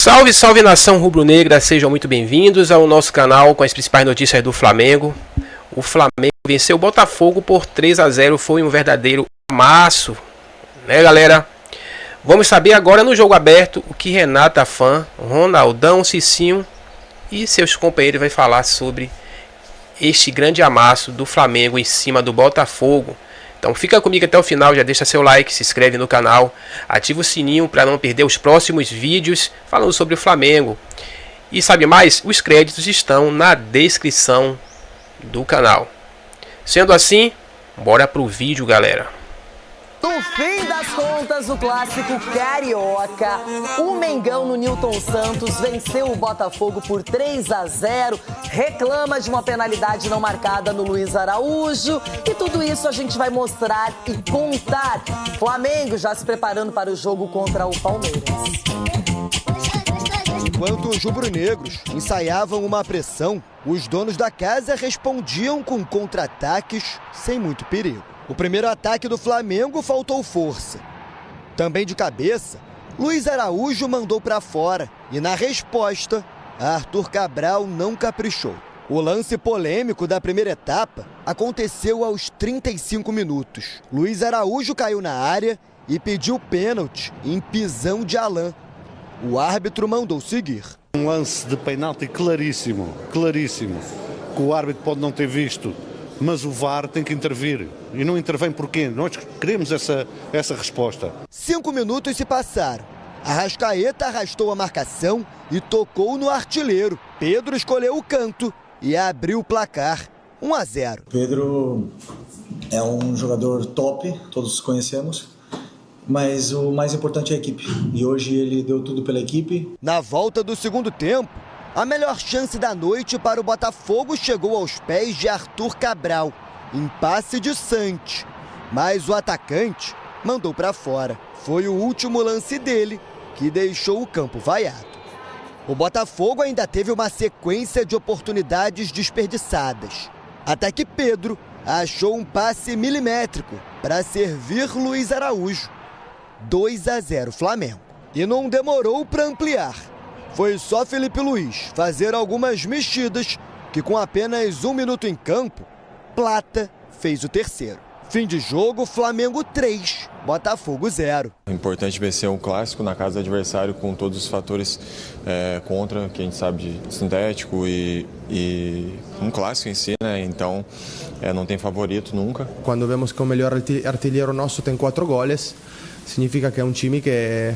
Salve, salve nação rubro-negra, sejam muito bem-vindos ao nosso canal com as principais notícias do Flamengo. O Flamengo venceu o Botafogo por 3-0, foi um verdadeiro amasso, né galera? Vamos saber agora no jogo aberto o que Renata Fã, Ronaldão, Cicinho e seus companheiros vai falar sobre este grande amasso do Flamengo em cima do Botafogo. Então fica comigo até o final, já deixa seu like, se inscreve no canal, ativa o sininho para não perder os próximos vídeos falando sobre o Flamengo. E sabe mais? Os créditos estão na descrição do canal. Sendo assim, bora pro vídeo, galera. No fim das contas, o clássico carioca, o Mengão no Newton Santos venceu o Botafogo por 3-0, reclama de uma penalidade não marcada no Luiz Araújo e tudo isso a gente vai mostrar e contar. Flamengo já se preparando para o jogo contra o Palmeiras. Enquanto os rubro-negros ensaiavam uma pressão, os donos da casa respondiam com contra-ataques sem muito perigo. O primeiro ataque do Flamengo faltou força. Também de cabeça, Luiz Araújo mandou para fora e na resposta, Arthur Cabral não caprichou. O lance polêmico da primeira etapa aconteceu aos 35 minutos. Luiz Araújo caiu na área e pediu pênalti em pisão de Alain. O árbitro mandou seguir. Um lance de penalti claríssimo, claríssimo, que o árbitro pode não ter visto, mas o VAR tem que intervir. E não intervém porquê? Nós queremos essa resposta. 5 minutos se passaram. Arrascaeta arrastou a marcação e tocou no artilheiro. Pedro escolheu o canto e abriu o placar. 1-0. Pedro é um jogador top, todos conhecemos. Mas o mais importante é a equipe. E hoje ele deu tudo pela equipe. Na volta do segundo tempo, a melhor chance da noite para o Botafogo chegou aos pés de Arthur Cabral, em passe de Santos. Mas o atacante mandou para fora. Foi o último lance dele que deixou o campo vaiado. O Botafogo ainda teve uma sequência de oportunidades desperdiçadas. Até que Pedro achou um passe milimétrico para servir Luiz Araújo. 2-0 Flamengo. E não demorou para ampliar. Foi só Felipe Luiz fazer algumas mexidas que com apenas 1 minuto em campo, Plata fez o terceiro. Fim de jogo, Flamengo 3, Botafogo 0. É importante vencer um clássico na casa do adversário com todos os fatores contra, que a gente sabe de sintético e um clássico em si, né? Então não tem favorito nunca. Quando vemos que o melhor artilheiro nosso tem 4 goles, significa que é um time que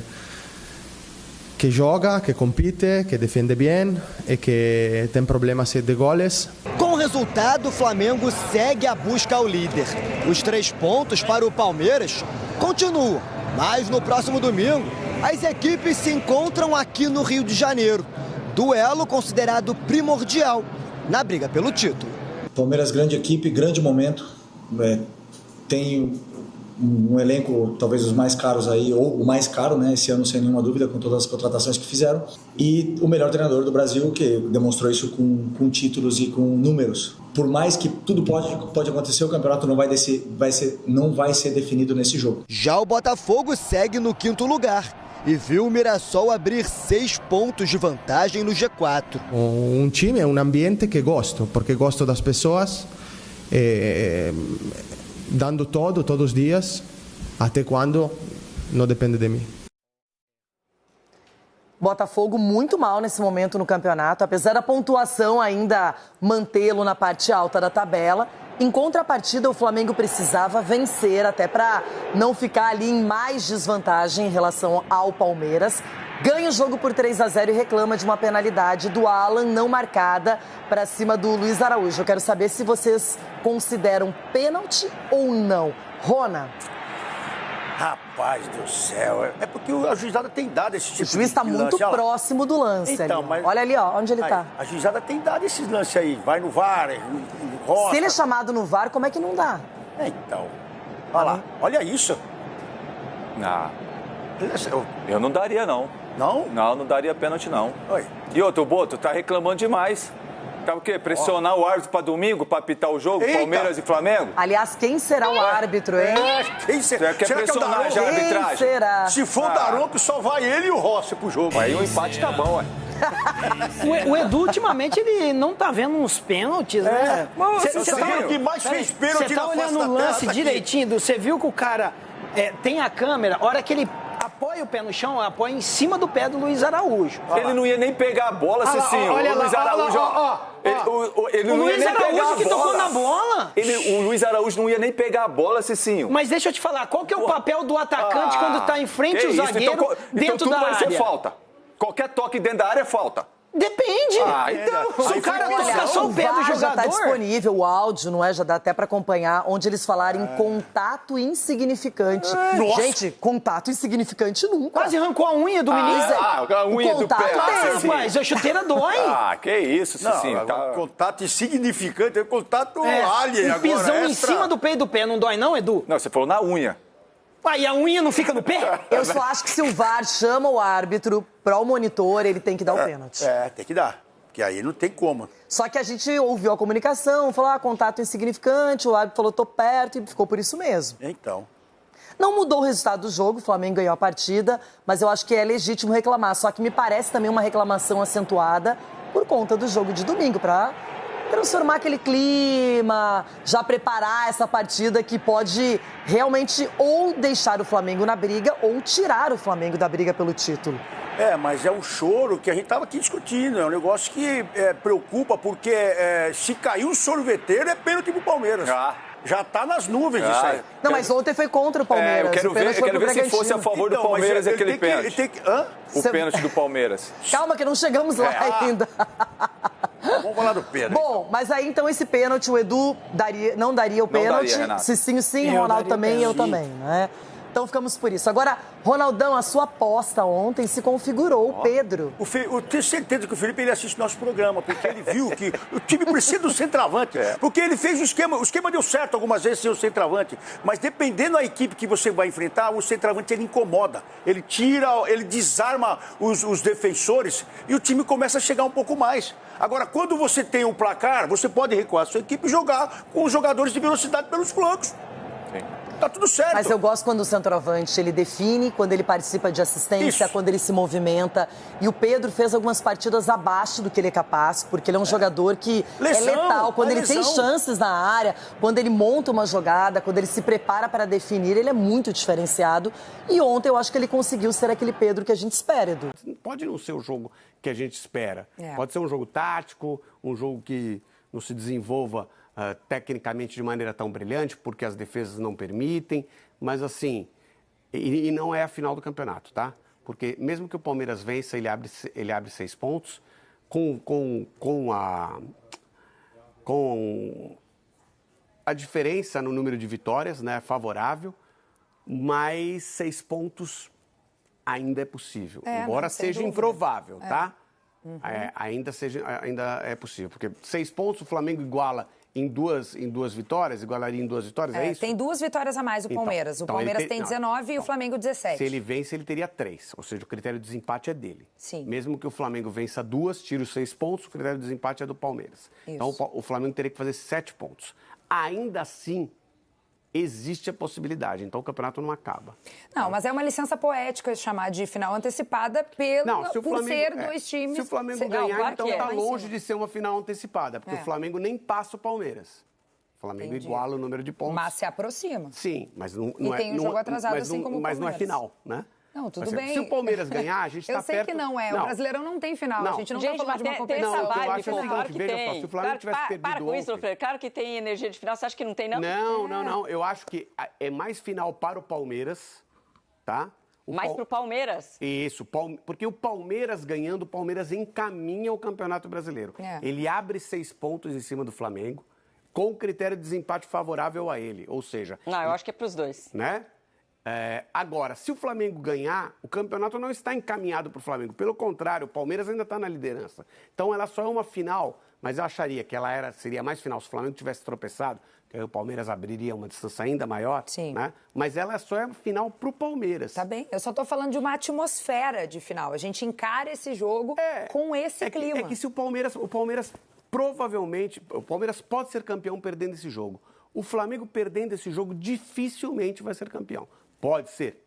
joga, que compite, que defende bem e que tem problemas de goles. Com o resultado, o Flamengo segue a busca ao líder. Os 3 pontos para o Palmeiras continuam, mas no próximo domingo as equipes se encontram aqui no Rio de Janeiro. Duelo considerado primordial na briga pelo título. Palmeiras, grande equipe, grande momento. Tem um elenco, talvez os mais caros aí, ou o mais caro, né, esse ano sem nenhuma dúvida, com todas as contratações que fizeram, e o melhor treinador do Brasil, que demonstrou isso com títulos e com números. Por mais que tudo pode acontecer, o campeonato não vai ser definido nesse jogo. Já o Botafogo segue no 5º lugar e viu o Mirassol abrir 6 pontos de vantagem no G4. Um time é um ambiente que gosto, porque gosto das pessoas, dando todos os dias, até quando não depende de mim. Botafogo muito mal nesse momento no campeonato, apesar da pontuação ainda mantê-lo na parte alta da tabela. Em contrapartida, o Flamengo precisava vencer até para não ficar ali em mais desvantagem em relação ao Palmeiras. Ganha o jogo por 3-0 e reclama de uma penalidade do Alan não marcada para cima do Luiz Araújo. Eu quero saber se vocês consideram pênalti ou não. Rona. Rapaz do céu, é porque a juizada tem dado esse tipo de lance. O juiz está muito próximo do lance então, ali. Mas... Olha ali, ó, onde ele está. A juizada tem dado esses lances aí, vai no VAR, roça. Se ele é chamado no VAR, como é que não dá? Então, olha lá, olha isso. Não, eu não daria não. Não? Não daria pênalti não. Oi. E outro, Boto, tá reclamando demais. Tá o quê? Pressionar o árbitro pra domingo, pra apitar o jogo? Eita. Palmeiras e Flamengo? Aliás, quem será o árbitro, hein? Quem será? Você quer Será que é o pressionar já a Daronco? Quem arbitragem? será? Se for o Daronco, só vai ele e o Rossi pro jogo. Aí o empate tá bom, ué. O Edu, ultimamente, ele não tá vendo uns pênaltis, né? Você viu o que mais fez pênalti Você tá na face olhando da o lance terra, tá aqui. direitinho, você viu que o cara tem a câmera, a hora que ele apoia o pé no chão, apoia em cima do pé do Luiz Araújo. Ele não ia nem pegar a bola, Cicinho. olha O Luiz lá, Araújo, O ele não ia Luiz nem pegar Araújo a que tocou bola. na bola. O Luiz Araújo não ia nem pegar a bola, Cicinho. Mas deixa eu te falar, qual que é o papel do atacante quando tá em frente que ao isso? zagueiro então dentro tudo da vai área? ser falta. Qualquer toque dentro da área é falta. Depende. Então. Se o cara toca só o pé do VAR já jogador... tá disponível, o áudio, não é? Já dá até pra acompanhar, onde eles falaram em contato insignificante. Nossa. Gente, contato insignificante nunca. Quase arrancou a unha do menino. A unha O do pé. contato Ah, teve. rapaz, a chuteira dói. Que isso, Cicinho. Não, Tá... contato insignificante, é contato alien Um agora. pisão em extra. cima do peito do pé, não dói não, Edu? Não, você falou na unha. E a unha não fica no pé? Eu só acho que se o VAR chama o árbitro para o monitor, ele tem que dar o pênalti. Tem que dar. Porque aí não tem como. Só que a gente ouviu a comunicação, falou, contato insignificante, o árbitro falou, tô perto, e ficou por isso mesmo. Então. Não mudou o resultado do jogo, o Flamengo ganhou a partida, mas eu acho que é legítimo reclamar. Só que me parece também uma reclamação acentuada por conta do jogo de domingo, para transformar aquele clima, já preparar essa partida que pode realmente ou deixar o Flamengo na briga ou tirar o Flamengo da briga pelo título. Mas é um choro que a gente estava aqui discutindo. É um negócio que preocupa, porque se cair um sorveteiro é pênalti pro Palmeiras. Já tá nas nuvens isso aí. Não, mas ontem foi contra o Palmeiras. Eu quero O pênalti foi pro ver se Bragantino. fosse a favor do Então, mas Palmeiras ele aquele tem que- pênalti. O pênalti do Palmeiras. Calma que não chegamos lá ainda. Vamos falar do pênalti. Bom, mas aí então esse pênalti, o Edu não daria o Não pênalti. daria, Renato. Cicinho sim, Eu Ronaldo daria também, o eu também, né? Então ficamos por isso. Agora, Ronaldão, a sua aposta ontem se configurou, o Pedro. Eu tenho certeza que o Felipe ele assiste nosso programa, porque ele viu que o time precisa do centroavante. Porque ele fez o esquema deu certo algumas vezes sem o centroavante. Mas dependendo da equipe que você vai enfrentar, o centroavante ele incomoda. Ele tira, ele desarma os defensores e o time começa a chegar um pouco mais. Agora, quando você tem um placar, você pode recuar a sua equipe e jogar com os jogadores de velocidade pelos flancos. Tá tudo certo. Mas eu gosto quando o centroavante, ele define, quando ele participa de assistência, quando ele se movimenta. E o Pedro fez algumas partidas abaixo do que ele é capaz, porque ele é um jogador que é letal. Quando ele tem chances na área, quando ele monta uma jogada, quando ele se prepara para definir, ele é muito diferenciado. E ontem eu acho que ele conseguiu ser aquele Pedro que a gente espera, Edu. Pode não ser o jogo que a gente espera. Pode ser um jogo tático, um jogo que não se desenvolva tecnicamente de maneira tão brilhante, porque as defesas não permitem, mas assim, e não é a final do campeonato, tá? Porque mesmo que o Palmeiras vença, ele abre 6 pontos, com a diferença no número de vitórias, né, favorável, mas 6 pontos ainda é possível, embora seja improvável, tá? Ainda é possível, porque 6 pontos o Flamengo iguala em duas vitórias, igualaria em 2 vitórias, é isso? Tem 2 vitórias a mais o Palmeiras. O Palmeiras tem 19 e o Flamengo 17. Se ele vence, ele teria 3, ou seja, o critério de desempate é dele. Sim. Mesmo que o Flamengo vença 2, tire os 6 pontos, o critério de desempate é do Palmeiras. Isso. Então o Flamengo teria que fazer 7 pontos. Ainda assim, existe a possibilidade, então o campeonato não acaba. Não, mas é uma licença poética chamar de final antecipada por ser 2 times. Se o Flamengo ganhar, então está longe de ser uma final antecipada, porque o Flamengo nem passa o Palmeiras. O Flamengo iguala o número de pontos. Mas se aproxima. Sim, mas não e tem um jogo atrasado, assim como o Mas Palmeiras. não é final, né? Não, tudo bem. Se o Palmeiras ganhar, a gente está perto... Eu sei que não é. O Brasileirão não tem final. A gente não está falando de uma competição. Não, eu acho claro assim, que veja tem. só, se o Flamengo tivesse perdido Para com isso, ontem... Alfredo. Claro que tem energia de final. Você acha que não tem, não? Não. Eu acho que é mais final para o Palmeiras, tá? Mais pro Palmeiras. Isso, porque o Palmeiras ganhando, o Palmeiras encaminha o Campeonato Brasileiro. Ele abre 6 pontos em cima do Flamengo, com o critério de desempate favorável a ele, ou seja... Não, eu acho que é pros 2. Né? Agora, se o Flamengo ganhar, o campeonato não está encaminhado para o Flamengo. Pelo contrário, o Palmeiras ainda está na liderança. Então, ela só é uma final, mas eu acharia que ela seria mais final se o Flamengo tivesse tropeçado, que aí o Palmeiras abriria uma distância ainda maior. Sim. Né? Mas ela só é final para o Palmeiras. Tá bem. Eu só estou falando de uma atmosfera de final. A gente encara esse jogo com esse clima. É que se o Palmeiras provavelmente, o Palmeiras pode ser campeão perdendo esse jogo. O Flamengo perdendo esse jogo dificilmente vai ser campeão. Pode ser,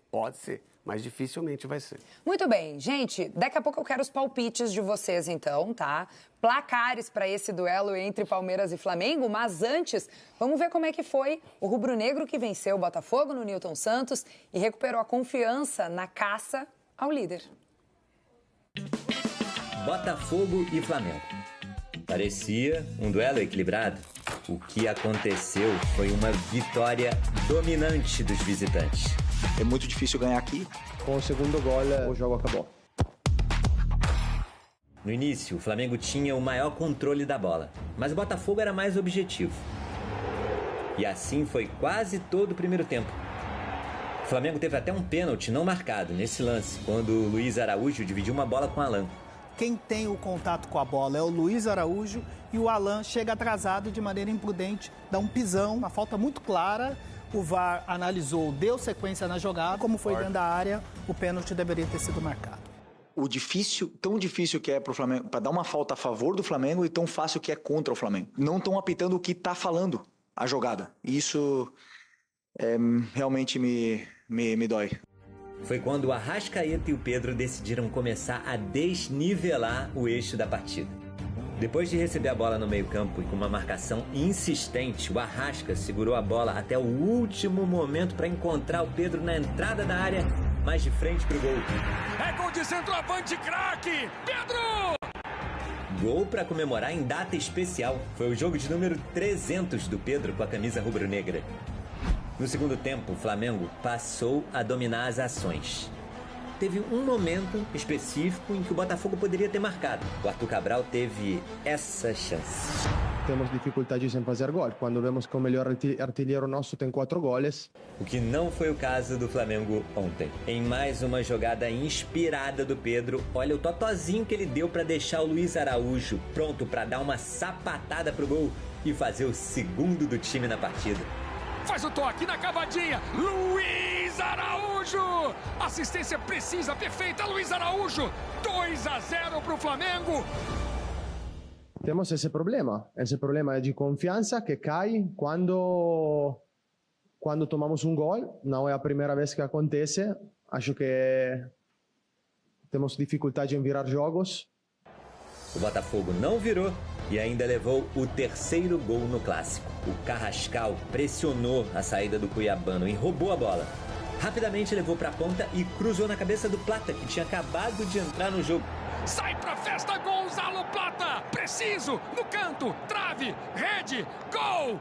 mas dificilmente vai ser. Muito bem, gente, daqui a pouco eu quero os palpites de vocês então, tá? Placares para esse duelo entre Palmeiras e Flamengo, mas antes, vamos ver como é que foi o rubro-negro que venceu o Botafogo no Newton Santos e recuperou a confiança na caça ao líder. Botafogo e Flamengo. Parecia um duelo equilibrado. O que aconteceu foi uma vitória dominante dos visitantes. É muito difícil ganhar aqui. Com o segundo gol, o jogo acabou. No início, o Flamengo tinha o maior controle da bola, mas o Botafogo era mais objetivo. E assim foi quase todo o primeiro tempo. O Flamengo teve até um pênalti não marcado nesse lance, quando o Luiz Araújo dividiu uma bola com o Alan. Quem tem o contato com a bola é o Luiz Araújo e o Alan chega atrasado de maneira imprudente, dá um pisão, uma falta muito clara. O VAR analisou, deu sequência na jogada, como foi dentro da área, o pênalti deveria ter sido marcado. O difícil, tão difícil que é pro Flamengo, para dar uma falta a favor do Flamengo e tão fácil que é contra o Flamengo. Não estão apitando o que tá falando a jogada. Isso realmente me dói. Foi quando o Arrascaeta e o Pedro decidiram começar a desnivelar o eixo da partida. Depois de receber a bola no meio-campo e com uma marcação insistente, o Arrasca segurou a bola até o último momento para encontrar o Pedro na entrada da área, mais de frente pro gol. É gol de centroavante, craque! Pedro! Gol para comemorar em data especial. Foi o jogo de número 300 do Pedro com a camisa rubro-negra. No segundo tempo, o Flamengo passou a dominar as ações. Teve um momento específico em que o Botafogo poderia ter marcado. O Arthur Cabral teve essa chance. Temos dificuldades em fazer gol. Quando vemos que o melhor artilheiro nosso tem 4 goles. O que não foi o caso do Flamengo ontem. Em mais uma jogada inspirada do Pedro, olha o totozinho que ele deu para deixar o Luiz Araújo pronto para dar uma sapatada pro gol e fazer o segundo do time na partida. Faz o toque na cavadinha, Luiz Araújo! Assistência precisa, perfeita, Luiz Araújo! 2-0 para o Flamengo! Temos esse problema de confiança que cai quando tomamos um gol. Não é a primeira vez que acontece. Acho que temos dificuldade em virar jogos. O Botafogo não virou e ainda levou o terceiro gol no clássico. O Carrascal pressionou a saída do cuiabano e roubou a bola. Rapidamente levou para a ponta e cruzou na cabeça do Plata, que tinha acabado de entrar no jogo. Sai pra festa, Gonzalo Plata! Preciso, no canto, trave, rede, gol!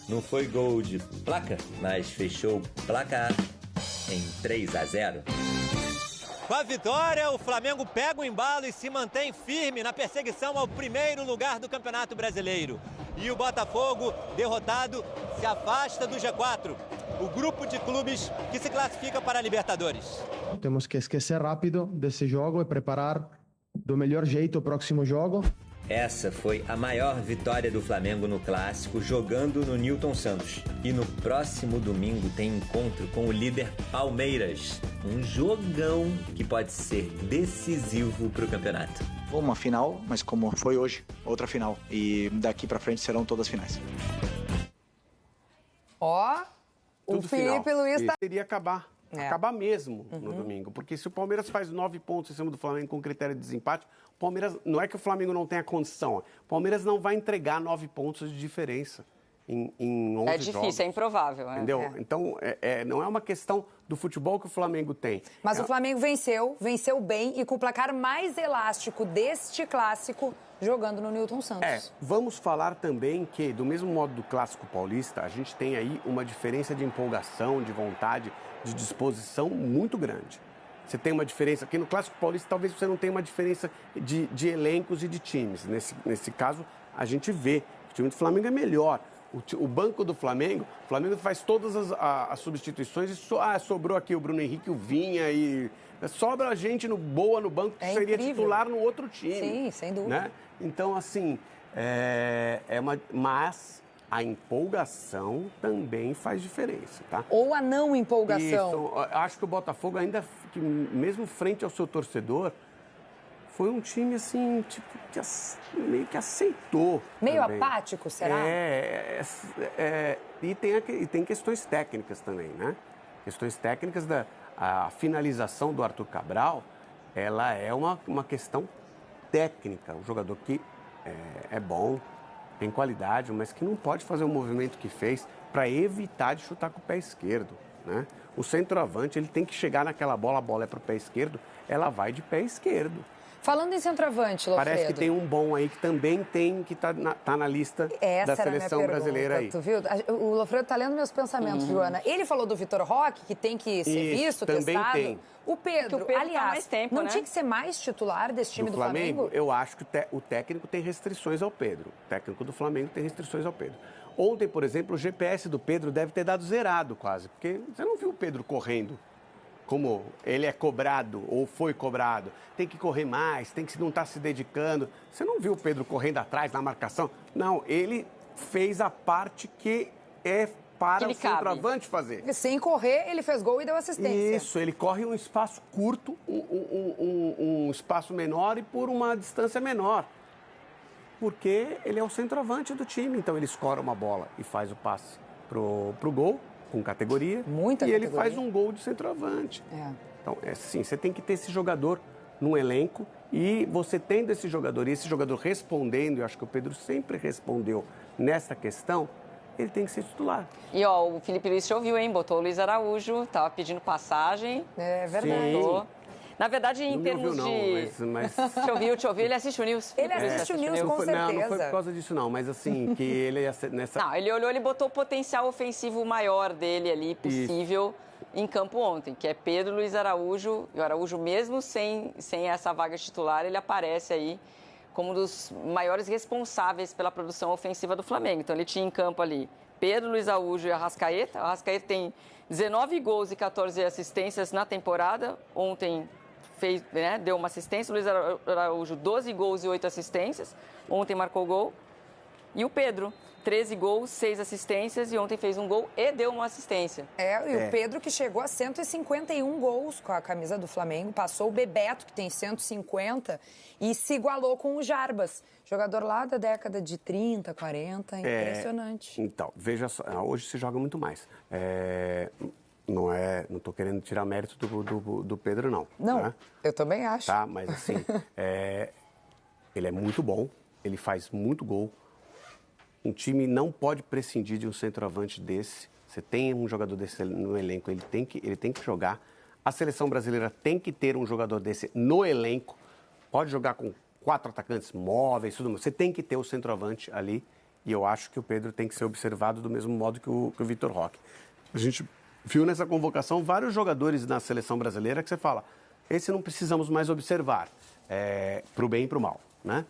Não foi gol de placa, mas fechou o placar em 3-0. Com a vitória, o Flamengo pega o embalo e se mantém firme na perseguição ao primeiro lugar do Campeonato Brasileiro. E o Botafogo, derrotado, se afasta do G4, o grupo de clubes que se classifica para a Libertadores. Temos que esquecer rápido desse jogo e preparar do melhor jeito o próximo jogo. Essa foi a maior vitória do Flamengo no Clássico, jogando no Newton Santos. E no próximo domingo tem encontro com o líder Palmeiras. Um jogão que pode ser decisivo para o campeonato. Uma final, mas como foi hoje, outra final. E daqui para frente serão todas finais. Ó, o Felipe Luiz tá... Teria acabar mesmo no domingo. Porque se o Palmeiras faz 9 pontos em cima do Flamengo com critério de desempate, o Palmeiras, não é que o Flamengo não tenha condição, o Palmeiras não vai entregar 9 pontos de diferença em 11 jogos. É difícil, é improvável. Entendeu? Então, não é uma questão do futebol que o Flamengo tem. Mas o Flamengo venceu bem e com o placar mais elástico deste clássico, jogando no Newton Santos. Vamos falar também que, do mesmo modo do Clássico Paulista, a gente tem aí uma diferença de empolgação, de vontade, de disposição muito grande. Você tem uma diferença, aqui no Clássico Paulista talvez você não tenha uma diferença de elencos e de times. Nesse caso, a gente vê que o time do Flamengo é melhor. O banco do Flamengo, o Flamengo faz todas as substituições e sobrou aqui o Bruno Henrique, o Vinha e... Sobra gente boa no banco que seria incrível. Titular no outro time. Sim, sem dúvida. Né? Então, assim, mas a empolgação também faz diferença, tá? Ou a não empolgação. Isso, acho que o Botafogo ainda, mesmo frente ao seu torcedor, foi um time, assim, tipo, que meio que aceitou. Meio também. apático, será? E tem questões técnicas também, né? Questões técnicas a finalização do Arthur Cabral, ela é uma questão técnica. Um jogador que é bom, tem qualidade, mas que não pode fazer o movimento que fez para evitar de chutar com o pé esquerdo, né? O centroavante, ele tem que chegar naquela bola, a bola é para o pé esquerdo, ela vai de pé esquerdo. Falando em centroavante, Lofredo. Parece que tem um bom aí que também que tá na lista da seleção brasileira aí. Tu viu? O Lofredo tá lendo meus pensamentos, Joana. Ele falou do Vitor Roque, que tem que ser visto, também testado. Tem. O Pedro, aliás, tá mais tempo, não né? tinha que ser mais titular desse time do Flamengo? Eu acho que o técnico tem restrições ao Pedro. O técnico do Flamengo tem restrições ao Pedro. Ontem, por exemplo, o GPS do Pedro deve ter dado zerado quase, porque você não viu o Pedro correndo como ele é cobrado ou foi cobrado. Tem que correr mais, não estar se dedicando. Você não viu o Pedro correndo atrás na marcação? Não, ele fez a parte que é para o centroavante fazer. Sem correr, ele fez gol e deu assistência. Isso, ele corre um espaço curto, um espaço menor e por uma distância menor. Porque ele é o centroavante do time. Então ele escora uma bola e faz o passe pro gol, com categoria. Muita categoria. Ele faz um gol de centroavante. Então, assim, você tem que ter esse jogador no elenco e você tendo esse jogador e esse jogador respondendo, eu acho que o Pedro sempre respondeu nessa questão, ele tem que ser titular. E, ó, o Felipe Luiz te ouviu, hein? Botou o Luiz Araújo, tava pedindo passagem. É verdade. Sim. Na verdade, em não termos me ouviu, de... não, mas... Te ouviu, ele assiste o News. Ele assiste o News, com certeza. Não foi por causa disso, não, mas assim, que ele ia nessa... Não, ele olhou, ele botou o potencial ofensivo maior dele ali, possível, em campo ontem, que é Pedro, Luiz Araújo. E o Araújo, mesmo sem essa vaga titular, ele aparece aí como um dos maiores responsáveis pela produção ofensiva do Flamengo. Então, ele tinha em campo ali Pedro, Luiz Araújo e Arrascaeta. O Arrascaeta tem 19 gols e 14 assistências na temporada. Ontem deu uma assistência. O Luiz Araújo, 12 gols e 8 assistências. Ontem marcou gol. E o Pedro, 13 gols, 6 assistências. E ontem fez um gol e deu uma assistência. O Pedro que chegou a 151 gols com a camisa do Flamengo. Passou o Bebeto, que tem 150. E se igualou com o Jarbas. Jogador lá da década de 30, 40. Impressionante. Então, veja só. Hoje se joga muito mais. Não estou querendo tirar mérito do Pedro, não. Não, né? Eu também acho. Tá, mas assim, ele é muito bom, ele faz muito gol. Um time não pode prescindir de um centroavante desse. Você tem um jogador desse no elenco, ele tem que jogar. A seleção brasileira tem que ter um jogador desse no elenco. Pode jogar com 4 atacantes móveis, tudo mais. Você tem que ter o centroavante ali. E eu acho que o Pedro tem que ser observado do mesmo modo que o Vitor Roque. A gente viu nessa convocação vários jogadores na seleção brasileira que você fala, esse não precisamos mais observar, pro bem e pro mal, né?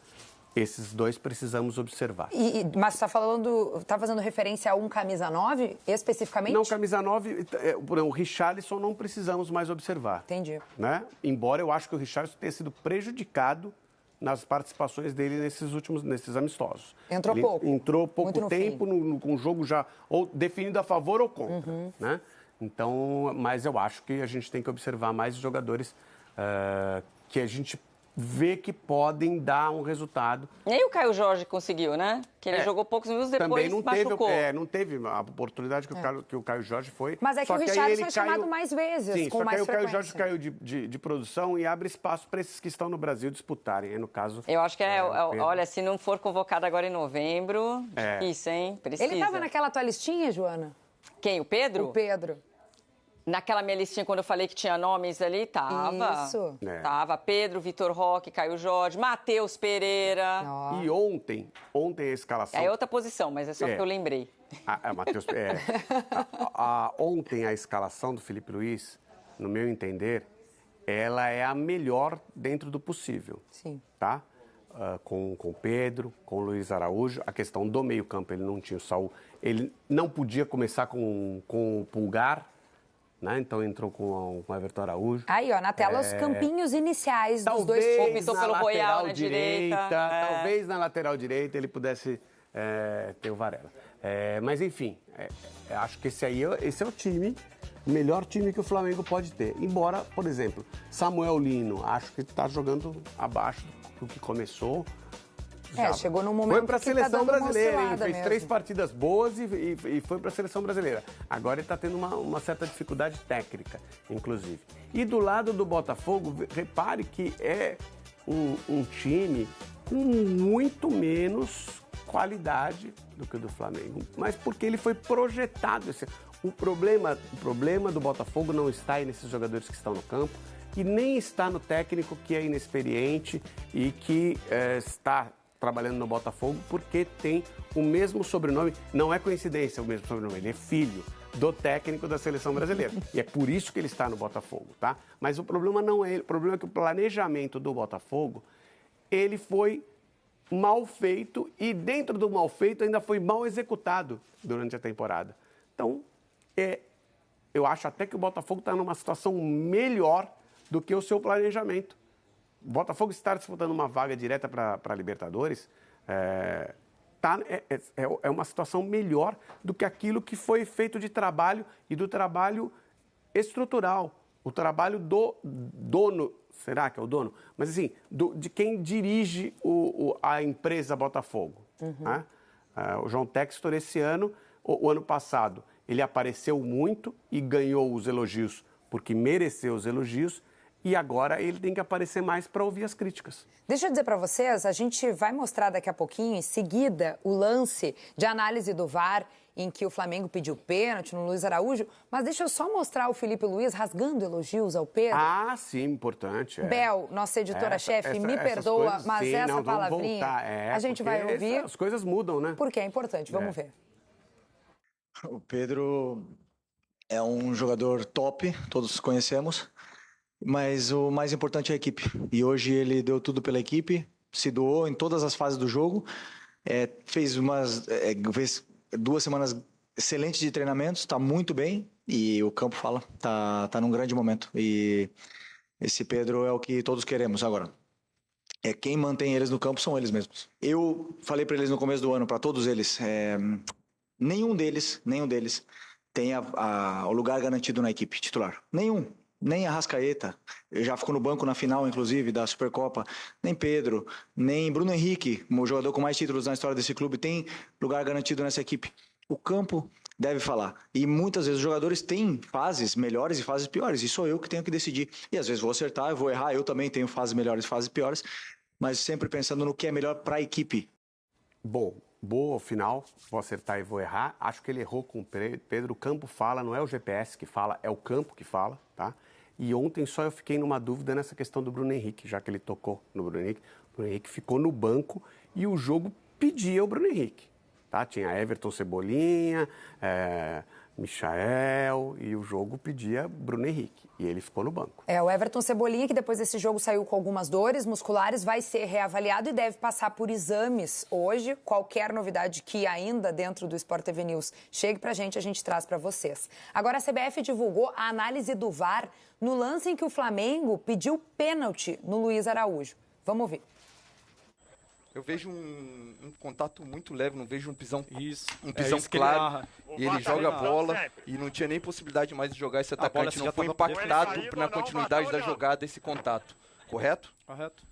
Esses dois precisamos observar. Mas você está fazendo referência a um camisa 9, especificamente? Não, camisa 9, o Richarlison não precisamos mais observar. Entendi. Né? Embora eu acho que o Richarlison tenha sido prejudicado nas participações dele nesses amistosos. Entrou pouco tempo, com o jogo já ou definido a favor ou contra, né? Então, mas eu acho que a gente tem que observar mais jogadores que a gente vê que podem dar um resultado. Nem o Caio Jorge conseguiu, né? Que ele jogou poucos minutos depois também machucou. Não teve a oportunidade que o Caio Jorge foi. Mas é que o Richarlison foi chamado mais vezes, sim, com mais frequência. Só que aí o Caio Jorge caiu de produção e abre espaço para esses que estão no Brasil disputarem. Aí, no caso... Eu acho que olha, se não for convocado agora em novembro, difícil, hein? Precisa. Ele estava naquela tua listinha, Joana? Quem, o Pedro? O Pedro. Naquela minha listinha, quando eu falei que tinha nomes ali, tava. Isso. Tava Pedro, Vitor Roque, Caio Jorge, Matheus Pereira. E ontem a escalação... É outra posição, mas é só que eu lembrei. Matheus, ontem a escalação do Felipe Luiz, no meu entender, ela é a melhor dentro do possível. Sim. Tá? Com o Pedro, com o Luiz Araújo. A questão do meio-campo, ele não tinha o Saul. Ele não podia começar com o Pulgar, né? Então entrou com o Everton Araújo. Aí, ó, na tela os campinhos iniciais dos dois times. Optou pelo Royal na direita. Talvez na lateral direita ele pudesse ter o Varela. Mas enfim, acho que esse é o time melhor time que o Flamengo pode ter. Embora, por exemplo, Samuel Lino, acho que está jogando abaixo do que começou. Chegou num momento foi para a seleção brasileira, hein? Fez mesmo. 3 partidas boas e foi para a seleção brasileira. Agora ele está tendo uma certa dificuldade técnica, inclusive. E do lado do Botafogo, repare que é um time com muito menos qualidade do que o do Flamengo, mas porque ele foi projetado. O problema do Botafogo não está aí nesses jogadores que estão no campo e nem está no técnico que é inexperiente e que está trabalhando no Botafogo porque tem o mesmo sobrenome. Não é coincidência o mesmo sobrenome, ele é filho do técnico da seleção brasileira. E é por isso que ele está no Botafogo, tá? Mas o problema não é ele. O problema é que o planejamento do Botafogo, ele foi mal feito e dentro do mal feito ainda foi mal executado durante a temporada. Então, eu acho até que o Botafogo está numa situação melhor do que o seu planejamento. O Botafogo estar disputando uma vaga direta para a Libertadores é uma situação melhor do que aquilo que foi feito de trabalho e do trabalho estrutural. O trabalho do dono, será que é o dono? Mas assim, de quem dirige a empresa Botafogo. Né? O João Textor, esse ano, o ano passado, ele apareceu muito e ganhou os elogios porque mereceu os elogios. E agora ele tem que aparecer mais para ouvir as críticas. Deixa eu dizer para vocês, a gente vai mostrar daqui a pouquinho, em seguida, o lance de análise do VAR, em que o Flamengo pediu pênalti no Luiz Araújo. Mas deixa eu só mostrar o Felipe Luiz rasgando elogios ao Pedro. Ah, sim, importante. Bel, nossa editora-chefe, me perdoa, coisas, mas sim, essa palavrinha voltar, a gente vai ouvir. As coisas mudam, né? Porque é importante, vamos ver. O Pedro é um jogador top, todos conhecemos. Mas o mais importante é a equipe. E hoje ele deu tudo pela equipe, se doou em todas as fases do jogo, fez 2 semanas excelentes de treinamentos, está muito bem e o campo fala, tá num grande momento. E esse Pedro é o que todos queremos agora. Quem mantém eles no campo são eles mesmos. Eu falei para eles no começo do ano, para todos eles, nenhum deles tem o lugar garantido na equipe titular. Nenhum. Nem Arrascaeta, já ficou no banco na final, inclusive, da Supercopa. Nem Pedro, nem Bruno Henrique, o jogador com mais títulos na história desse clube, tem lugar garantido nessa equipe. O campo deve falar. E muitas vezes os jogadores têm fases melhores e fases piores. E sou eu que tenho que decidir. E às vezes vou acertar, eu vou errar. Eu também tenho fases melhores e fases piores. Mas sempre pensando no que é melhor para a equipe. Bom, boa final. Vou acertar e vou errar. Acho que ele errou com o Pedro. O campo fala, não é o GPS que fala, é o campo que fala, tá? E ontem só eu fiquei numa dúvida nessa questão do Bruno Henrique, já que ele tocou no Bruno Henrique. O Bruno Henrique ficou no banco e o jogo pedia o Bruno Henrique. Tá? Tinha Everton, Cebolinha, Michael e o jogo pedia Bruno Henrique. E ele ficou no banco. O Everton Cebolinha, que depois desse jogo saiu com algumas dores musculares, vai ser reavaliado e deve passar por exames hoje. Qualquer novidade que ainda dentro do Sport TV News chegue pra gente, a gente traz para vocês. Agora a CBF divulgou a análise do VAR no lance em que o Flamengo pediu pênalti no Luiz Araújo. Vamos ouvir. Eu vejo um contato muito leve, não vejo um pisão isso claro. E ele joga a bola e não tinha nem possibilidade mais de jogar esse atacante. Não foi impactado na continuidade da jogada esse contato. Correto? Correto.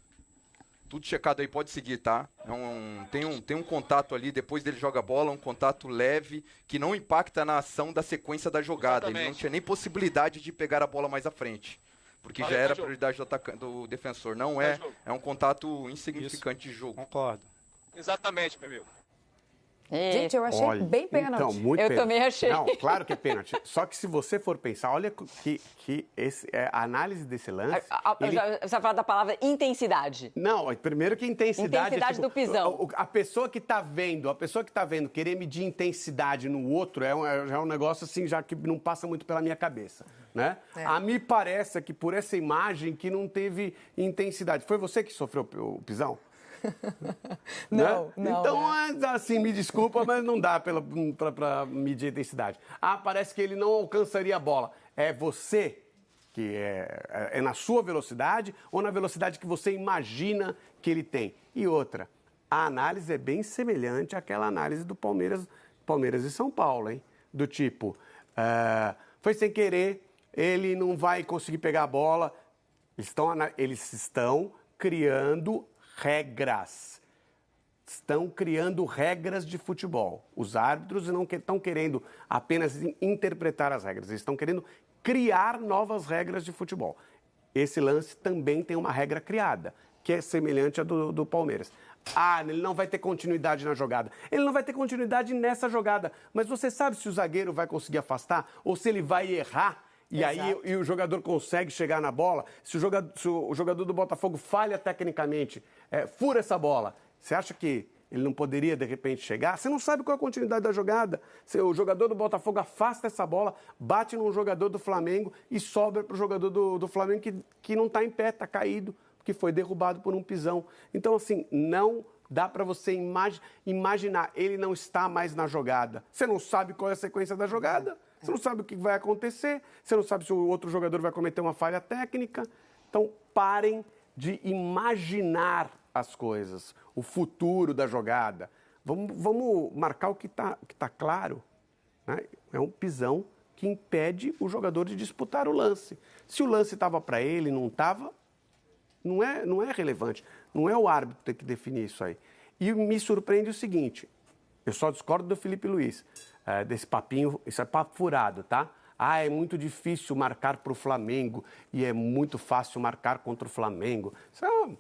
Tudo checado aí, pode seguir, tá? Tem um contato ali, depois dele joga a bola, um contato leve, que não impacta na ação da sequência da jogada. Exatamente. Ele não tinha nem possibilidade de pegar a bola mais à frente. Porque já era a prioridade do defensor. Não é um contato insignificante de jogo. Concordo. Exatamente, meu amigo. Gente, eu achei bem pênalti. Então, muito eu pênalti. Também achei. Não, claro que é pênalti. Só que se você for pensar, olha que a análise desse lance... Você vai falar da palavra intensidade. Não, primeiro que intensidade... Intensidade do pisão. A pessoa que está vendo, querer medir intensidade no outro é um negócio assim, já que não passa muito pela minha cabeça, né? A mim parece que por essa imagem que não teve intensidade. Foi você que sofreu o pisão? Não, né? não. Então, assim, me desculpa, mas não dá para medir a intensidade. Parece que ele não alcançaria a bola. É você que é na sua velocidade ou na velocidade que você imagina que ele tem. E outra, a análise é bem semelhante àquela análise do Palmeiras e São Paulo, hein? Do tipo, foi sem querer, ele não vai conseguir pegar a bola. Eles estão criando regras. Estão criando regras de futebol. Os árbitros não estão querendo apenas interpretar as regras, eles estão querendo criar novas regras de futebol. Esse lance também tem uma regra criada, que é semelhante à do Palmeiras. Ele não vai ter continuidade na jogada. Ele não vai ter continuidade nessa jogada. Mas você sabe se o zagueiro vai conseguir afastar ou se ele vai errar? E o jogador consegue chegar na bola? Se o jogador do Botafogo falha tecnicamente, fura essa bola, você acha que ele não poderia, de repente, chegar? Você não sabe qual é a continuidade da jogada. O jogador do Botafogo afasta essa bola, bate num jogador do Flamengo e sobra para o jogador do Flamengo que não está em pé, está caído, porque foi derrubado por um pisão. Então, assim, não dá para você imaginar. Ele não está mais na jogada. Você não sabe qual é a sequência da jogada. Você não sabe o que vai acontecer, você não sabe se o outro jogador vai cometer uma falha técnica. Então, parem de imaginar as coisas, o futuro da jogada. Vamos marcar o que tá claro. Né? É um pisão que impede o jogador de disputar o lance. Se o lance estava para ele, não estava, não é relevante. Não é o árbitro que tem que definir isso aí. E me surpreende o seguinte, eu só discordo do Felipe Luiz. Desse papinho, isso é papo furado, tá? É muito difícil marcar para o Flamengo e é muito fácil marcar contra o Flamengo. Isso é uma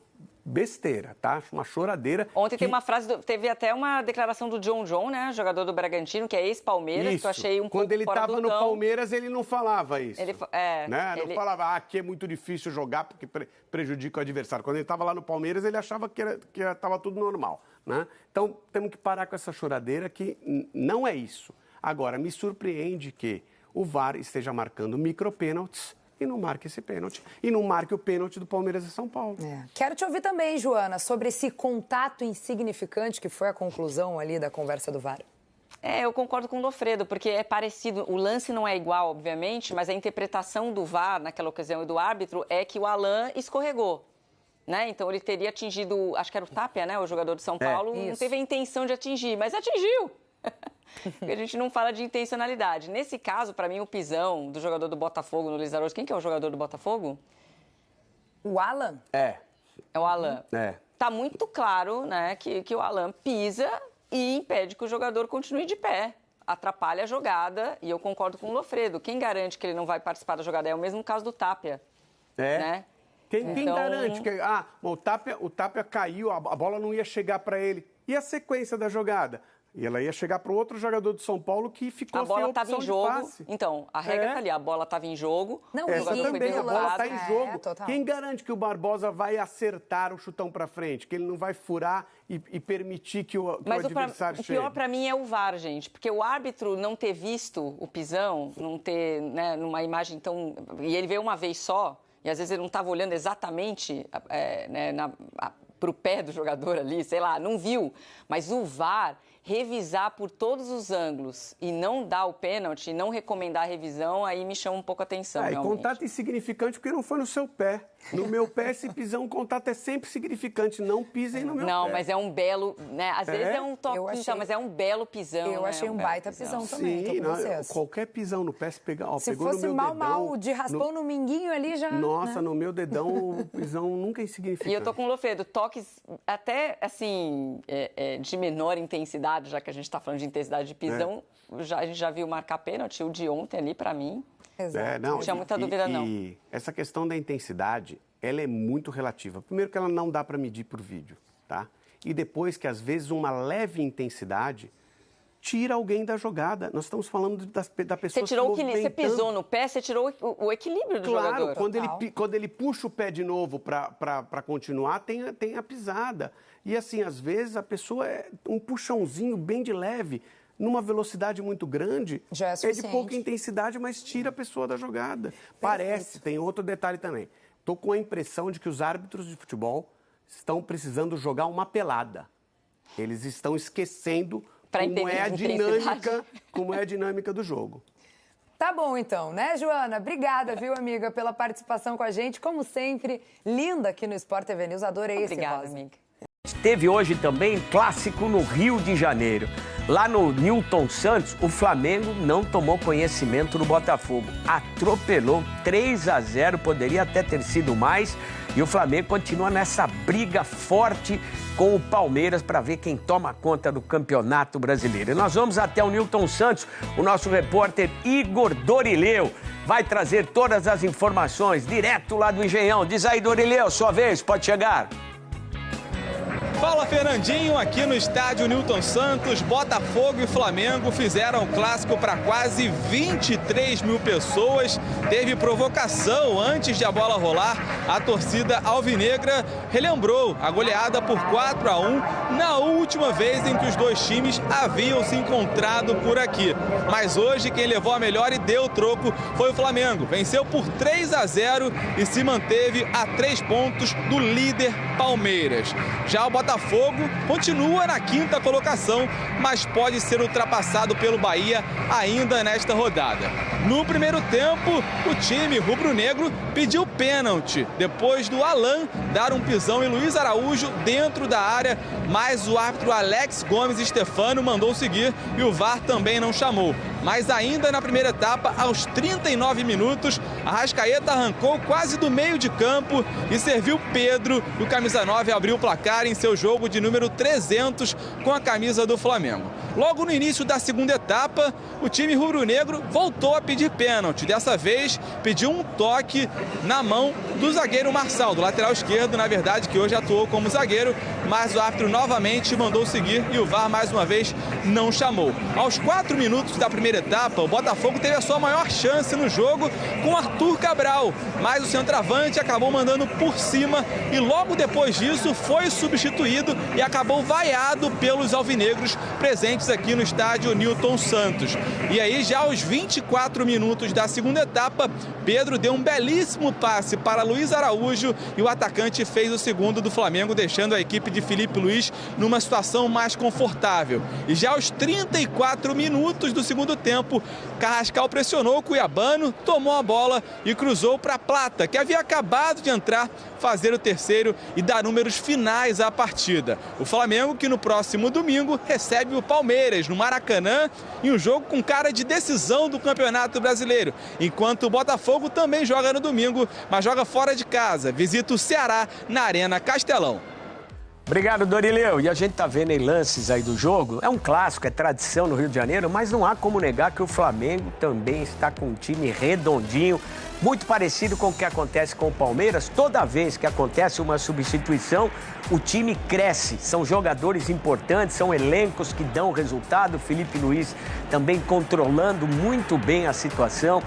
besteira, tá? Uma choradeira. Ontem tem uma frase, teve até uma declaração do John, né? Jogador do Bragantino, que é ex-Palmeiras, que eu achei um pouco Quando ele estava no Palmeiras, ele não falava isso. Né? Não falava, aqui é muito difícil jogar porque prejudica o adversário. Quando ele estava lá no Palmeiras, ele achava que estava tudo normal, né? Então, temos que parar com essa choradeira que não é isso. Agora, me surpreende que o VAR esteja marcando micropênaltis e não marque esse pênalti. E não marque o pênalti do Palmeiras e São Paulo. Quero te ouvir também, Joana, sobre esse contato insignificante que foi a conclusão ali da conversa do VAR. Eu concordo com o Lofredo, porque é parecido. O lance não é igual, obviamente, mas a interpretação do VAR naquela ocasião e do árbitro é que o Alan escorregou. Né? Então ele teria atingido, acho que era o Tapia, né? O jogador de São Paulo, não teve a intenção de atingir, mas atingiu. A gente não fala de intencionalidade. Nesse caso, para mim, o pisão do jogador do Botafogo no Luiz Araújo. Quem que é o jogador do Botafogo? O Alan? É o Alan. Tá muito claro, né, que o Alan pisa e impede que o jogador continue de pé. Atrapalha a jogada e eu concordo com o Lofredo. Quem garante que ele não vai participar da jogada? É o mesmo caso do Tapia. Né? Quem garante que o Tapia caiu, a bola não ia chegar para ele. E a sequência da jogada? E ela ia chegar para o outro jogador de São Paulo que ficou sem a opção de passe. Então, a regra está ali, a bola estava em jogo. Não, essa também, a bola está em jogo. Quem garante que o Barbosa vai acertar o chutão para frente? Que ele não vai furar e permitir que o adversário chegue? O pior para mim é o VAR, gente. Porque o árbitro não ter visto o pisão, não ter, né, numa imagem tão... E ele veio uma vez só, e às vezes ele não estava olhando exatamente para o pé do jogador ali, sei lá, não viu. Mas o VAR... revisar por todos os ângulos e não dar o pênalti, não recomendar a revisão, aí me chama um pouco a atenção, E contato insignificante porque não foi no seu pé. No meu pé, esse pisão, o contato é sempre significante. Não pisem no meu pé. Não, mas é um belo, né? Às vezes é um toque, mas é um belo pisão. Eu achei um baita pisão também. Sim, qualquer pisão no pé, se pegar, se pegou fosse no meu mal, de raspão no minguinho ali já... Nossa, no meu dedão, o pisão nunca é insignificante. E eu tô com o Lofredo, toques até, assim, de menor intensidade, já que a gente está falando de intensidade de pisão, a gente já viu marcar pênalti, o de ontem ali, para mim, não tinha muita dúvida, não. E essa questão da intensidade, ela é muito relativa. Primeiro que ela não dá para medir por vídeo, tá? E depois que, às vezes, uma leve intensidade tira alguém da jogada. Nós estamos falando da pessoa se movimentando. Você pisou no pé, você tirou o equilíbrio do jogador. Claro, quando ele puxa o pé de novo para continuar, tem a pisada. E assim, às vezes, a pessoa é um puxãozinho bem de leve, numa velocidade muito grande, já é de pouca intensidade, mas tira a pessoa da jogada. Parece, tem outro detalhe também. Estou com a impressão de que os árbitros de futebol estão precisando jogar uma pelada. Eles estão esquecendo como é a dinâmica do jogo. Tá bom, então, né, Joana? Obrigada, viu, amiga, pela participação com a gente. Como sempre, linda aqui no Sport TV News. Adorei esse Obrigada, amiga. Teve hoje também clássico no Rio de Janeiro. Lá no Newton Santos, o Flamengo não tomou conhecimento do Botafogo. Atropelou 3-0, poderia até ter sido mais. E o Flamengo continua nessa briga forte com o Palmeiras para ver quem toma conta do Campeonato Brasileiro. E nós vamos até o Newton Santos, o nosso repórter Igor Dorileu vai trazer todas as informações direto lá do Engenhão. Diz aí, Dorileu, sua vez, pode chegar. Fala, Fernandinho, aqui no estádio Newton Santos, Botafogo e Flamengo fizeram um clássico para quase 23 mil pessoas. Teve provocação antes de a bola rolar. A torcida alvinegra relembrou a goleada por 4-1 na última vez em que os dois times haviam se encontrado por aqui. Mas hoje quem levou a melhor e deu o troco foi o Flamengo. Venceu por 3-0 e se manteve a 3 pontos do líder Palmeiras. Já o Botafogo continua na 5ª colocação, mas pode ser ultrapassado pelo Bahia ainda nesta rodada. No primeiro tempo, o time rubro-negro pediu pênalti, depois do Alan dar um pisão em Luiz Araújo dentro da área, mas o árbitro Alex Gomes Stefano mandou seguir e o VAR também não chamou. Mas ainda na primeira etapa, aos 39 minutos, Arrascaeta arrancou quase do meio de campo e serviu Pedro, e o camisa 9 abriu o placar em seu jogo de número 300 com a camisa do Flamengo. Logo no início da segunda etapa, o time rubro-negro voltou a pedir pênalti. Dessa vez, pediu um toque na mão do zagueiro Marçal, do lateral esquerdo, na verdade, que hoje atuou como zagueiro, mas o árbitro novamente mandou seguir e o VAR, mais uma vez, não chamou. Aos 4 minutos da primeira etapa, o Botafogo teve a sua maior chance no jogo com Arthur Cabral, mas o centroavante acabou mandando por cima e logo depois disso foi substituído e acabou vaiado pelos alvinegros presentes aqui no estádio Newton Santos. E aí, já aos 24 minutos da segunda etapa, Pedro deu um belíssimo passe para Luiz Araújo e o atacante fez o segundo do Flamengo, deixando a equipe de Felipe Luiz numa situação mais confortável. E já aos 34 minutos do segundo tempo, Carrascal pressionou o cuiabano, tomou a bola e cruzou para Plata, que havia acabado de entrar, fazer o terceiro e dar números finais à partida. O Flamengo, que no próximo domingo recebe o Palmeiras no Maracanã, em um jogo com cara de decisão do Campeonato Brasileiro, enquanto o Botafogo também joga no domingo, mas joga fora de casa, visita o Ceará na Arena Castelão. Obrigado, Dorileu. E a gente tá vendo aí lances aí do jogo. É um clássico, é tradição no Rio de Janeiro, mas não há como negar que o Flamengo também está com um time redondinho, muito parecido com o que acontece com o Palmeiras. Toda vez que acontece uma substituição, o time cresce. São jogadores importantes, são elencos que dão resultado. Felipe Luiz também controlando muito bem a situação,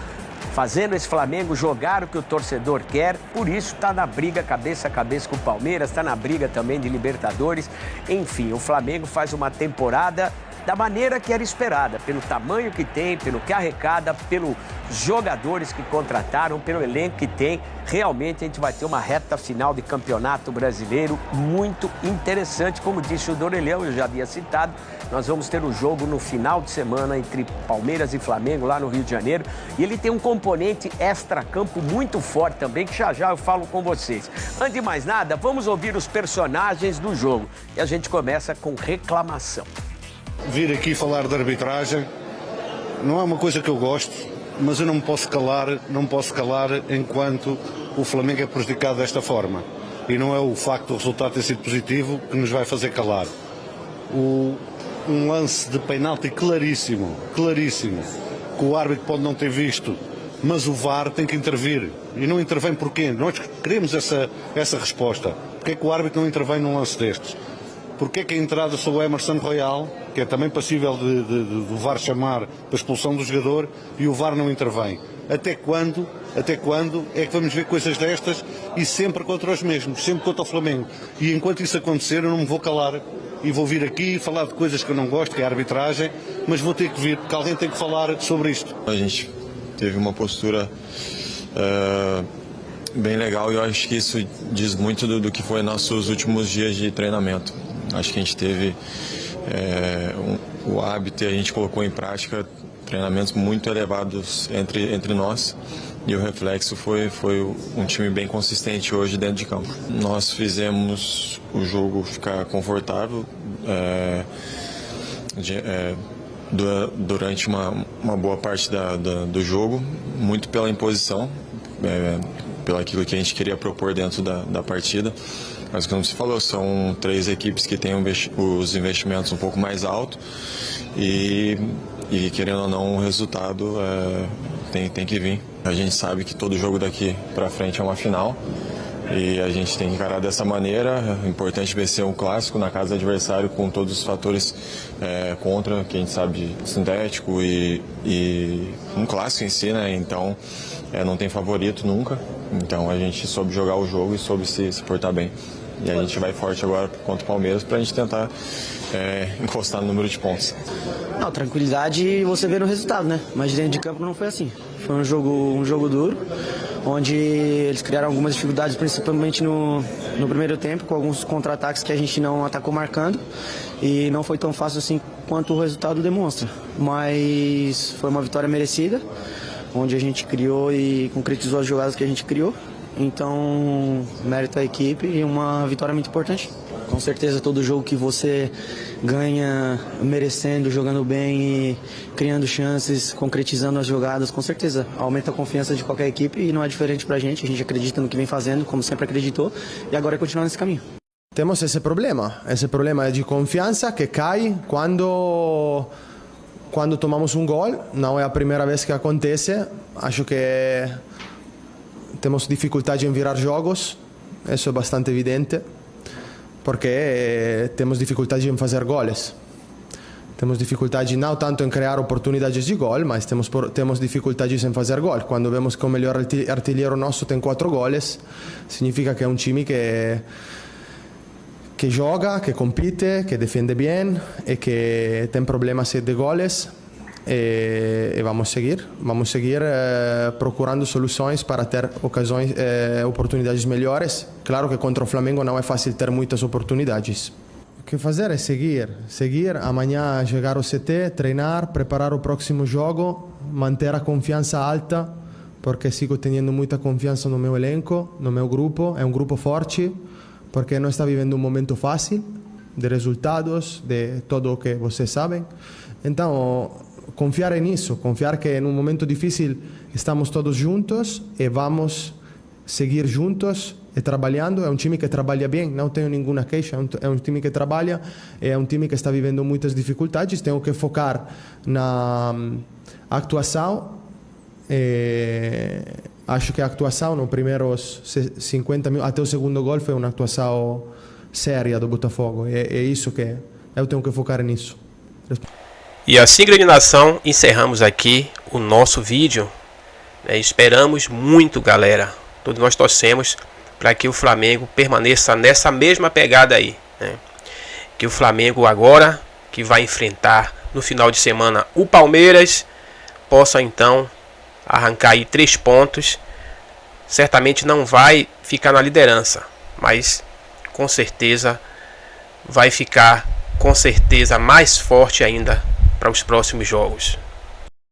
fazendo esse Flamengo jogar o que o torcedor quer, por isso está na briga cabeça a cabeça com o Palmeiras, está na briga também de Libertadores. Enfim, o Flamengo faz uma temporada da maneira que era esperada, pelo tamanho que tem, pelo que arrecada, pelos jogadores que contrataram, pelo elenco que tem. Realmente a gente vai ter uma reta final de Campeonato Brasileiro muito interessante, como disse o Dorileu, eu já havia citado. Nós vamos ter o jogo no final de semana entre Palmeiras e Flamengo lá no Rio de Janeiro. E ele tem um componente extra-campo muito forte também, que já eu falo com vocês. Antes de mais nada, vamos ouvir os personagens do jogo. E a gente começa com reclamação. Vir aqui falar de arbitragem não é uma coisa que eu gosto, mas eu não me posso calar enquanto o Flamengo é prejudicado desta forma. E não é o facto do resultado ter sido positivo que nos vai fazer calar. Um lance de penalti claríssimo, que o árbitro pode não ter visto, mas o VAR tem que intervir. E não intervém porquê? Nós queremos essa resposta. Porquê é que o árbitro não intervém num lance destes? Porquê é que a entrada sobre o Emerson Royal, que é também passível do VAR chamar para expulsão do jogador, e o VAR não intervém? Até quando é que vamos ver coisas destas e sempre contra os mesmos, sempre contra o Flamengo? E enquanto isso acontecer, eu não me vou calar e vou vir aqui falar de coisas que eu não gosto, que é a arbitragem, mas vou ter que vir, porque alguém tem que falar sobre isto. A gente teve uma postura bem legal e eu acho que isso diz muito do que foi nossos últimos dias de treinamento. Acho que a gente teve o hábito e a gente colocou em prática treinamentos muito elevados entre nós e o reflexo foi um time bem consistente hoje dentro de campo. Nós fizemos o jogo ficar confortável, durante uma boa parte do jogo, muito pela imposição, pelo aquilo que a gente queria propor dentro da partida. Mas como você falou, são 3 equipes que têm os investimentos um pouco mais altos e querendo ou não, o resultado tem que vir. A gente sabe que todo jogo daqui para frente é uma final e a gente tem que encarar dessa maneira. É importante vencer um clássico na casa do adversário com todos os fatores contra, que a gente sabe, de sintético e um clássico em si, né? Então não tem favorito nunca. Então a gente soube jogar o jogo e soube se portar bem. E a gente vai forte agora contra o Palmeiras para a gente tentar encostar no número de pontos. Não, tranquilidade você vê no resultado, né? Mas dentro de campo não foi assim. Foi um jogo duro, onde eles criaram algumas dificuldades, principalmente no primeiro tempo, com alguns contra-ataques que a gente não atacou marcando. E não foi tão fácil assim quanto o resultado demonstra. Mas foi uma vitória merecida, onde a gente criou e concretizou as jogadas que a gente criou. Então, mérito à equipe e uma vitória muito importante. Com certeza, todo jogo que você ganha merecendo, jogando bem e criando chances, concretizando as jogadas, com certeza aumenta a confiança de qualquer equipe e não é diferente pra gente. A gente acredita no que vem fazendo, como sempre acreditou, e agora é continuar nesse caminho. Temos esse problema de confiança que cai quando tomamos um gol. Não é a primeira vez que acontece. Acho que temos dificuldade em virar jogos, isso é bastante evidente, porque temos dificuldade em fazer goles. Temos dificuldade não tanto em criar oportunidades de gol, mas temos dificuldades em fazer gol. Quando vemos que o melhor artilheiro nosso tem 4 goles, significa que é um time que joga, que compite, que defende bem e que tem problemas de goles. E vamos seguir procurando soluções para ter oportunidades melhores. Claro que contra o Flamengo não é fácil ter muitas oportunidades. O que fazer é seguir amanhã, chegar ao CT, treinar, preparar o próximo jogo, manter a confiança alta, porque sigo tendo muita confiança no meu elenco, no meu grupo. É um grupo forte, porque não está vivendo um momento fácil de resultados, de tudo o que vocês sabem. Então, confiar nisso, confiar que em um momento difícil estamos todos juntos e vamos seguir juntos e trabalhando. É um time que trabalha bem, não tenho nenhuma queixa, é um time que trabalha, é um time que está vivendo muitas dificuldades. Tenho que focar na atuação. Acho que a atuação nos primeiros 50 minutos, até o segundo gol, foi uma atuação séria do Botafogo. É isso que eu tenho que focar nisso. E assim, grande nação, encerramos aqui o nosso vídeo. Esperamos muito, galera. Todos nós torcemos para que o Flamengo permaneça nessa mesma pegada aí, né? Que o Flamengo agora, que vai enfrentar no final de semana o Palmeiras, possa então arrancar aí 3 pontos. Certamente não vai ficar na liderança, mas com certeza vai ficar mais forte ainda para os próximos jogos.